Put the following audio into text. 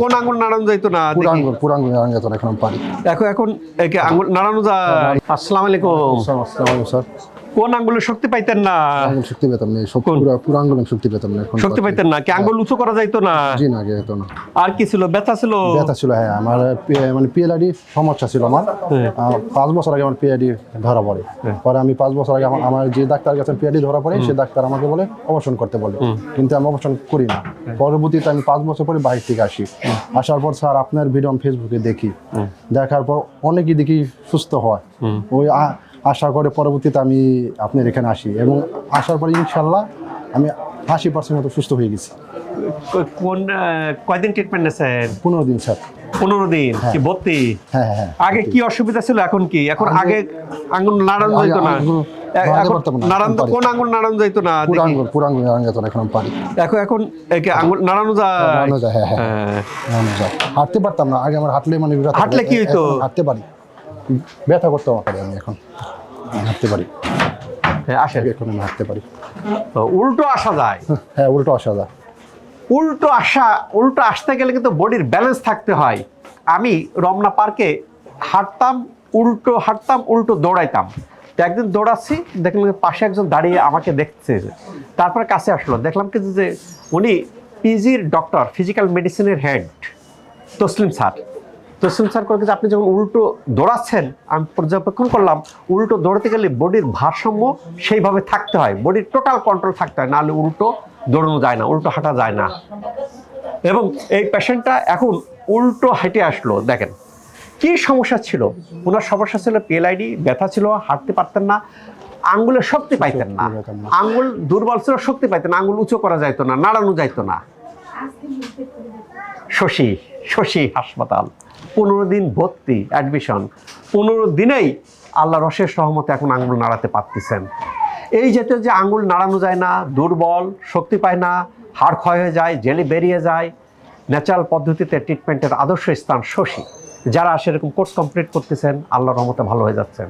কোন আঙ্গুল নাড়ানো যাইতো না? পুরাঙ্গুল নাড়ানো যেত না, এখন আমি পারি। এখন আঙ্গুল নাড়ানো যায়। আসসালামু আলাইকুম। আসসালামু আলাইকুম স্যার। কোন আঙ্গুলে শক্তি পাইতেন না? আঙ্গুল শক্তি পেতাম না, সব পুরো আঙ্গুল শক্তি পেতাম না। এখন শক্তি পাইতেন না কি? আঙ্গুল উঁচু করা যাইতো না? জি না, যেত না। আর কি ছিল? ব্যথা ছিল? ব্যথা ছিল, হ্যাঁ। আমার মানে পিএলআইডি সমস্যা ছিল আমার। 5 বছর আগে আমার পিএলআইডি ধরা পড়ে। পরে আমি 5 বছর আগে আমার যে ডাক্তার কাছে পিএলআইডি ধরা পড়ে, সে ডাক্তার আমাকে বলে অপারেশন করতে বলে, কিন্তু আমি অপারেশন করি না। পরবর্তীতে আমি 5 বছর পরে বাইরে থেকে আসি। আসার পর স্যার আপনার ভিডিও আমি ফেসবুকে দেখি, দেখার পর অনেকেই দেখি সুস্থ হয়। ওই আশা করে পরবর্তীতে আমি আপনার এখানে আসি, এবং আসার পরে ইনশাল্লাহ আমি 80% মতো সুস্থ হয়ে গেছি। কয়দিন ট্রিটমেন্ট নিয়েছেন? 15 দিন স্যার। 15 দিন কি ভর্তি? হ্যাঁ হ্যাঁ। আগে কি অসুবিধা ছিল, এখন কি? এখন আগে আঙ্গুল নাড়ানো যাইতো না? কোন আঙ্গুল নাড়ানো যাইতো না? পুরাঙ্গুল নাড়ানো যেত না, এখন আমি পারি। এখন আঙ্গুল নাড়ানো যায়? হ্যাঁ হ্যাঁ, নাড়ানো যায়। হাঁটতে পারতাম না আগে, আমার হাঁটলে মানে হাঁটলে কি হইতো? হাঁটতে পারি, ব্যথা করতে পারি। আমি এখন হাঁটতে পারি। হ্যাঁ, আসে। এখন আমি হাঁটতে পারি। উল্টো আসা যায়? হ্যাঁ, উল্টো আসা যায়। উল্টো আসতে গেলে কিন্তু বডির ব্যালেন্স থাকতে হয়। আমি রমনা পার্কে হাঁটতাম, উল্টো দৌড়াইতাম। তো একদিন দৌড়াচ্ছি, দেখলাম পাশে একজন দাঁড়িয়ে আমাকে দেখছে। তারপরে কাছে আসলো, দেখলাম কিন্তু যে উনি পিজির ডক্টর, ফিজিক্যাল মেডিসিনের হেড তসলিম স্যার করে, আপনি যখন উল্টো দৌড়াচ্ছেন, আমি পর্যবেক্ষণ করলাম, উল্টো দৌড়াতে গেলে বডির ভারসাম্য সেইভাবে থাকতে হয়, বডির টোটাল কন্ট্রোল থাকতে হয়, নাহলে উল্টো দৌড়ানো যায় না, উল্টো হাঁটা যায় না। এবং এই পেশেন্টটা এখন উল্টো হেঁটে আসলো। দেখেন কি সমস্যা ছিল ওনার। সমস্যা ছিল পিএলআইডি, ব্যথা ছিল, হাঁটতে পারতেন না, আঙ্গুলের শক্তি পাইতেন না, আঙ্গুল দুর্বল ছিল, শক্তি পাইতেন না, আঙ্গুল উঁচু করা যাইতো না, নাড়ানো যাইতো না। শশী হাসপাতাল, 15 দিন ভর্তি, অ্যাডমিশন। 15 দিনেই আল্লাহর অশেষ রহমতে এখন আঙ্গুল নাড়াতে পারতেছেন। এই জাতীয় যে আঙ্গুল নাড়ানো যায় না, দুর্বল, শক্তি পায় না, হাড় ক্ষয় হয়ে যায়, জেলি বেরিয়ে যায়, ন্যাচারাল পদ্ধতিতে ট্রিটমেন্টের আদর্শ স্থান শশী। যারা সেরকম কোর্স কমপ্লিট করতেছেন, আল্লাহর রহমতে ভালো হয়ে যাচ্ছেন।